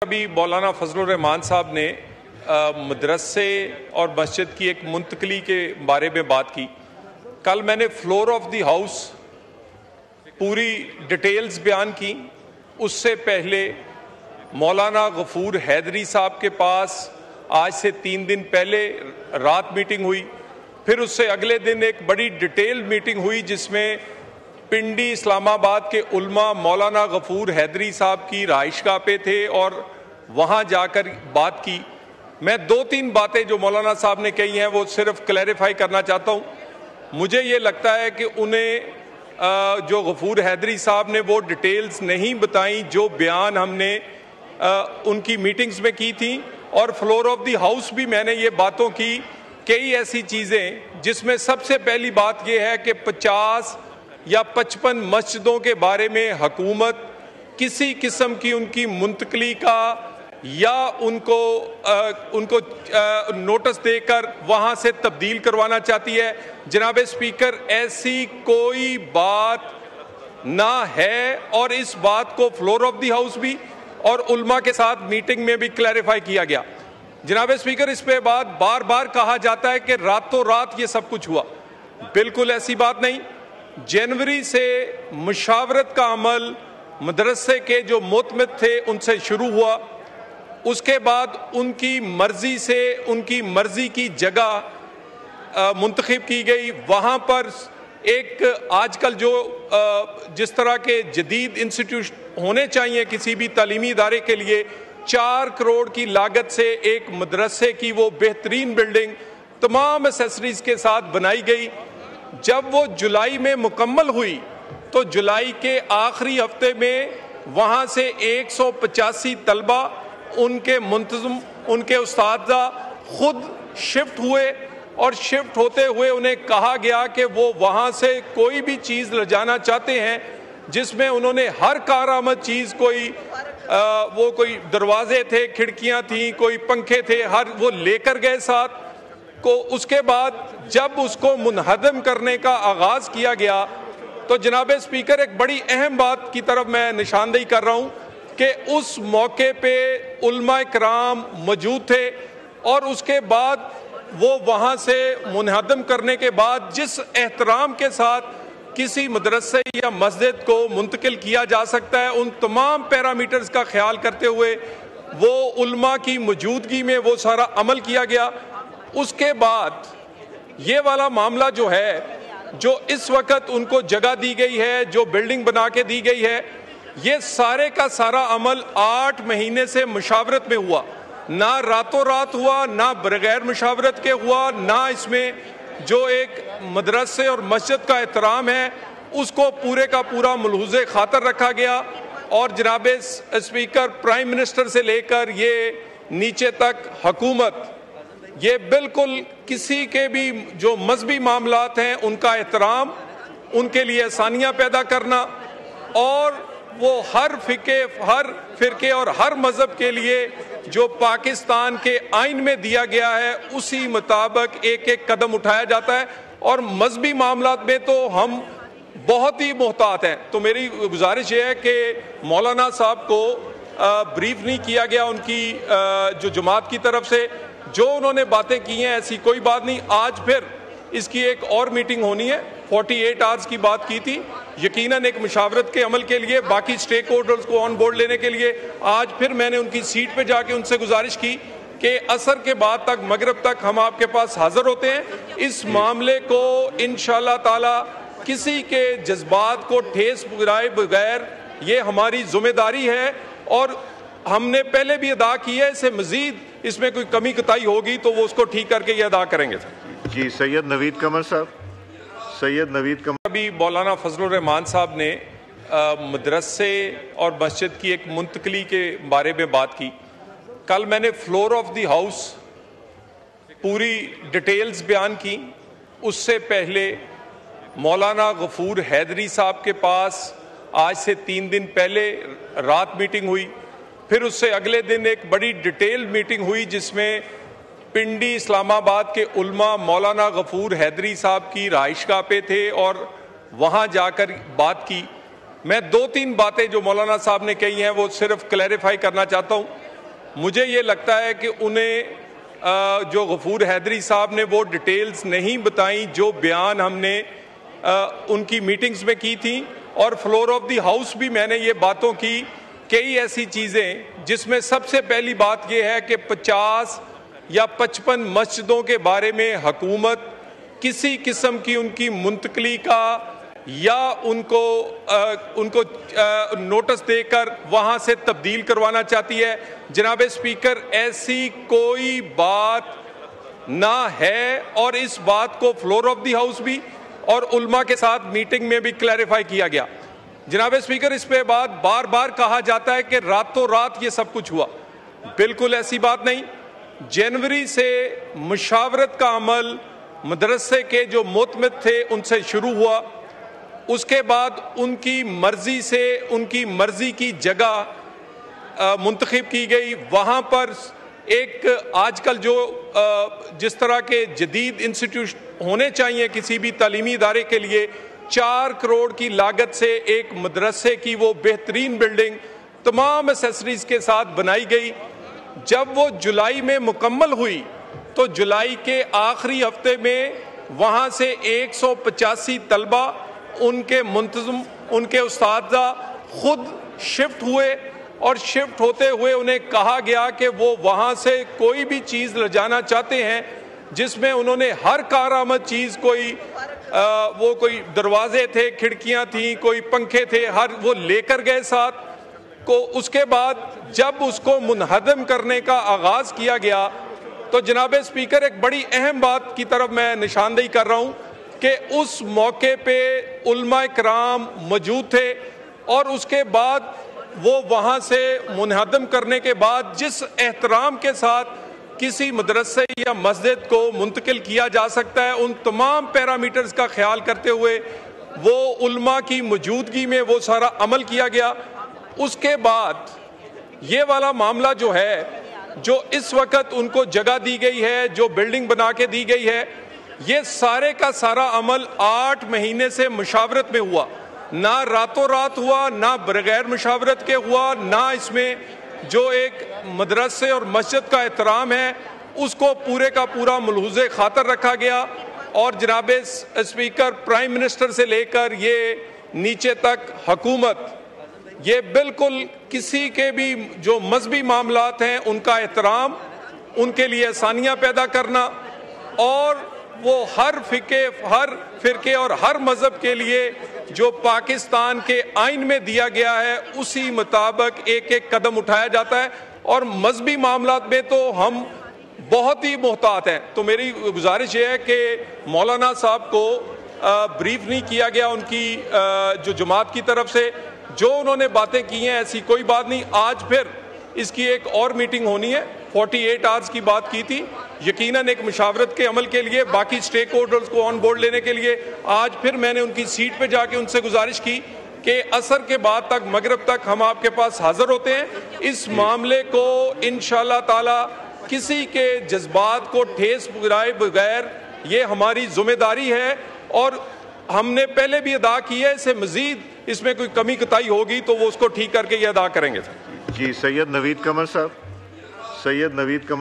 अभी मौलाना फजलुर रहमान साहब ने मदरसे और मस्जिद की एक मुंतकली के बारे में बात की। कल मैंने फ्लोर ऑफ द हाउस पूरी डिटेल्स बयान की। उससे पहले मौलाना गफूर हैदरी साहब के पास आज से 3 दिन पहले रात मीटिंग हुई। फिर उससे अगले दिन एक बड़ी डिटेल मीटिंग हुई जिसमें पिंडी इस्लामाबाद के उल्मा मौलाना गफूर हैदरी साहब की रहाइशगाह पे थे और वहाँ जाकर बात की। मैं 2-3 बातें जो मौलाना साहब ने कही हैं वो सिर्फ क्लैरिफाई करना चाहता हूँ। मुझे ये लगता है कि उन्हें जो गफूर हैदरी साहब ने वो डिटेल्स नहीं बताई जो बयान हमने उनकी मीटिंग्स में की थी, और फ्लोर ऑफ द हाउस भी मैंने ये बातों की कई ऐसी चीज़ें जिसमें सबसे पहली बात यह है कि 50 या 55 मस्जिदों के बारे में हुकूमत किसी किस्म की उनकी मुंतकली का या उनको नोटिस देकर वहाँ से तब्दील करवाना चाहती है। जनाब स्पीकर, ऐसी कोई बात ना है और इस बात को फ्लोर ऑफ द हाउस भी और उल्मा के साथ मीटिंग में भी क्लैरिफाई किया गया। जनाब स्पीकर, इस पे बात बार बार कहा जाता है कि रातों रात ये सब कुछ हुआ। बिल्कुल ऐसी बात नहीं। जनवरी से मुशावरत का अमल मदरसे के जो मोतमिद थे उनसे शुरू हुआ। उसके बाद उनकी मर्जी से उनकी मर्जी की जगह मुंतखब की गई। वहाँ पर एक आजकल जो जिस तरह के जदीद इंस्टीट्यूट होने चाहिए किसी भी तालीमी इदारे के लिए, 4 करोड़ की लागत से एक मदरसे की वो बेहतरीन बिल्डिंग तमाम एसेसरीज के साथ बनाई गई। जब वो जुलाई में मुकम्मल हुई तो जुलाई के आखिरी हफ्ते में वहाँ से 185 तलबा, उनके मुंतज़म, उनके उस्तादा खुद शिफ्ट हुए और शिफ्ट होते हुए उन्हें कहा गया कि वो वहाँ से कोई भी चीज़ ले जाना चाहते हैं जिसमें उन्होंने हर कारआमद चीज़ वो कोई दरवाजे थे, खिड़कियाँ थीं, कोई पंखे थे, हर वो लेकर गए साथ को। उसके बाद जब उसको मुनहदम करने का आगाज़ किया गया तो जनाब स्पीकर, एक बड़ी अहम बात की तरफ मैं निशानदेही कर रहा हूँ कि उस मौके पे उलमा इकराम मौजूद थे और उसके बाद वो वहाँ से मुनहदम करने के बाद जिस एहतराम के साथ किसी मदरसे या मस्जिद को मुंतकिल किया जा सकता है, उन तमाम पैरामीटर्स का ख्याल करते हुए वो उलमा की मौजूदगी में वो सारा अमल किया गया। उसके बाद ये वाला मामला जो है, जो इस वक्त उनको जगह दी गई है, जो बिल्डिंग बना के दी गई है, ये सारे का सारा अमल 8 महीने से मुशावरत में हुआ। ना रातों रात हुआ, ना बगैर मुशावरत के हुआ, ना इसमें जो एक मदरसे और मस्जिद का एहतराम है उसको पूरे का पूरा मुलहुज़े खातर रखा गया। और जनाब स्पीकर, प्राइम मिनिस्टर से लेकर ये नीचे तक हुकूमत, ये बिल्कुल किसी के भी जो मजहबी मामलात हैं उनका एहतराम, उनके लिए आसानियाँ पैदा करना, और वो हर फिरके और हर मजहब के लिए जो पाकिस्तान के आइन में दिया गया है उसी मुताबिक एक एक कदम उठाया जाता है। और मजहबी मामलात में तो हम बहुत ही मोहतात हैं। तो मेरी गुजारिश ये है कि मौलाना साहब को ब्रीफ नहीं किया गया उनकी जो जमात की तरफ से, जो उन्होंने बातें की हैं ऐसी कोई बात नहीं। आज फिर इसकी एक और मीटिंग होनी है, 48 आवर्स की बात की थी, यकीनन एक मुशावरत के अमल के लिए, बाकी स्टेक होल्डर्स को ऑन बोर्ड लेने के लिए। आज फिर मैंने उनकी सीट पे जाके उनसे गुजारिश की कि असर के बाद तक, मगरिब तक हम आपके पास हाजिर होते हैं। इस मामले को इंशाअल्लाह ताला किसी के जज्बात को ठेस पहुंचाए बगैर ये हमारी जिम्मेदारी है और हमने पहले भी अदा की है। इससे मजीद इसमें कोई कमी कताई होगी तो वो उसको ठीक करके ये अदा करेंगे। जी, सैयद नवीद कमर साहब। सैयद नवीद कमर। अभी मौलाना फजलुर रहमान साहब ने मदरसे और मस्जिद की एक मुंतकली के बारे में बात की। कल मैंने फ्लोर ऑफ द हाउस पूरी डिटेल्स बयान की। उससे पहले मौलाना गफूर हैदरी साहब के पास आज से 3 दिन पहले रात मीटिंग हुई। फिर उससे अगले दिन एक बड़ी डिटेल मीटिंग हुई जिसमें पिंडी इस्लामाबाद के उल्मा मौलाना गफूर हैदरी साहब की रहाइशगाह पे थे और वहाँ जाकर बात की। मैं 2-3 बातें जो मौलाना साहब ने कही हैं वो सिर्फ क्लैरिफाई करना चाहता हूँ। मुझे ये लगता है कि उन्हें जो गफूर हैदरी साहब ने वो डिटेल्स नहीं बताई जो बयान हमने उनकी मीटिंग्स में की थी, और फ्लोर ऑफ द हाउस भी मैंने ये बातों की कई ऐसी चीज़ें जिसमें सबसे पहली बात यह है कि 50 या 55 मस्जिदों के बारे में हुकूमत किसी किस्म की उनकी मुंतकली का या उनको नोटिस देकर वहाँ से तब्दील करवाना चाहती है। जनाब स्पीकर, ऐसी कोई बात ना है, और इस बात को फ्लोर ऑफ द हाउस भी और उल्मा के साथ मीटिंग में भी क्लैरिफाई किया गया। जनाब स्पीकर, इस पे बात बार बार कहा जाता है कि रातों रात ये सब कुछ हुआ। बिल्कुल ऐसी बात नहीं। जनवरी से मुशावरत का अमल मदरसे के जो मोतमिद थे उनसे शुरू हुआ, उसके बाद उनकी मर्जी से उनकी मर्जी की जगह मुंतखब की गई। वहाँ पर एक आजकल जो जिस तरह के जदीद इंस्टीट्यूट होने चाहिए किसी भी तालीमी इदारे के लिए, 4 करोड़ की लागत से एक मदरसे की वो बेहतरीन बिल्डिंग तमाम एसेसरीज के साथ बनाई गई। जब वो जुलाई में मुकम्मल हुई तो जुलाई के आखिरी हफ्ते में वहाँ से 185 तलबा, उनके मुंतज़िम, उनके उस्तादा खुद शिफ्ट हुए, और शिफ्ट होते हुए उन्हें कहा गया कि वो वहाँ से कोई भी चीज़ ले जाना चाहते हैं जिसमें उन्होंने हर कारआमद चीज़ वो कोई दरवाजे थे, खिड़कियाँ थीं, कोई पंखे थे, हर वो लेकर गए साथ को। उसके बाद जब उसको मुनहदम करने का आगाज़ किया गया तो जनाब स्पीकर, एक बड़ी अहम बात की तरफ मैं निशानदेही कर रहा हूँ कि उस मौके पे उलमा इकराम मौजूद थे, और उसके बाद वो वहाँ से मुनहदम करने के बाद जिस एहतराम के साथ किसी मदरसे या मस्जिद को मुंतकिल किया जा सकता है, उन तमाम पैरामीटर्स का ख्याल करते हुए वो उलमा की मौजूदगी में वो सारा अमल किया गया। उसके बाद ये वाला मामला जो है, जो इस वक्त उनको जगह दी गई है, जो बिल्डिंग बना के दी गई है, ये सारे का सारा अमल 8 महीने से मुशावरत में हुआ। ना रातों रात हुआ, ना बगैर मुशावरत के हुआ, ना इसमें जो एक मदरसे और मस्जिद का एहतराम है उसको पूरे का पूरा मुलहुज़े खातर रखा गया। और जनाब स्पीकर, प्राइम मिनिस्टर से लेकर ये नीचे तक हुकूमत, ये बिल्कुल किसी के भी जो मजहबी मामलात हैं उनका एहतराम, उनके लिए आसानियाँ पैदा करना, और वो हर फिरके और हर मजहब के लिए जो पाकिस्तान के आइन में दिया गया है उसी मुताबिक एक एक कदम उठाया जाता है। और मजहबी मामलात में तो हम बहुत ही मोहतात हैं। तो मेरी गुजारिश ये है कि मौलाना साहब को ब्रीफ नहीं किया गया उनकी जो जमात की तरफ से, जो उन्होंने बातें की हैं ऐसी कोई बात नहीं। आज फिर इसकी एक और मीटिंग होनी है, 48 आवर्स की बात की थी, यकीनन एक मुशावरत के अमल के लिए, बाकी स्टेक होल्डर्स को ऑन बोर्ड लेने के लिए। आज फिर मैंने उनकी सीट पे जाके उनसे गुजारिश की कि असर के बाद तक, मगरिब तक हम आपके पास हाजिर होते हैं। इस मामले को इंशाअल्लाह ताला किसी के जज्बात को ठेस पहुंचाए बगैर ये हमारी जिम्मेदारी है, और हमने पहले भी अदा की है, इससे मजीद इसमें कोई कमी कताई होगी तो वो उसको ठीक करके ये अदा करेंगे। जी, सैयद नवीद कमर साहब। सैयद नवीद कमर।